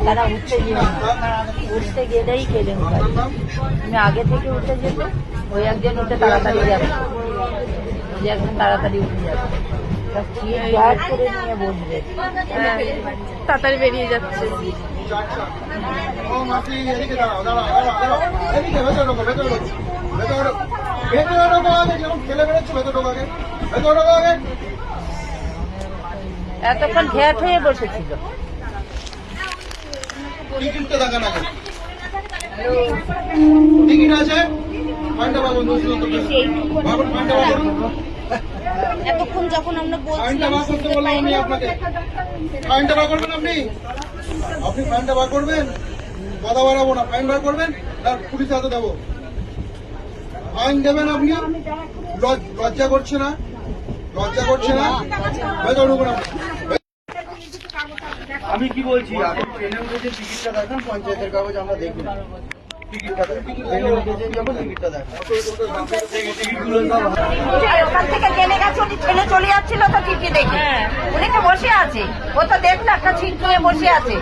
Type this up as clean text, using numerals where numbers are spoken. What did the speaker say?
তারা উঠতে গেলেই কেলেঙ্কারি। তুমি আগে থেকে উঠে যেতে, ওই একজন উঠে তাড়াতাড়ি যাবে, ওই একজন তাড়াতাড়ি উঠে যাবে, ব্যাগ করে নিয়ে বসবে, তাড়াতাড়ি বেরিয়ে যাচ্ছে। এতক্ষণ ঘ্যাট হয়ে বসেছিল। টিকিটটা দেখান আগে। টিকিট আছে? ফাইনটা বার করুন। এতক্ষণ যখন আমরা ফাইনটা বার করতে বললাম আমি আপনাকে। ফাইনটা বার করবেন আপনি? আপনি ফাইনটা বার করবেন? কথা বাড়াবো না, ফাইন বার করবেন, তার পুলিশ হাতে দেবো। ফাইন দেবেন আপনি? লজ্জা করছে না? লজ্জা করছে না? ভেতরে ঢুকুন আপনি। আমি কি বলছি, আপনি ট্রেনে উঠেছে টিকিটটা দেখান, পঞ্চায়েতের কাগজ আমরা দেখি না। টিকিটটা ট্রেনে উঠেছে যখন টিকিটটা দেখান। টিকিটগুলো ওখান থেকে নেমে গেছে, উনি ছেলে চলে যাচ্ছিল তো টিভি দেখে, উনি তো বসে আছে, ও তো দেখলো একটা ছিট নিয়ে বসে আছে।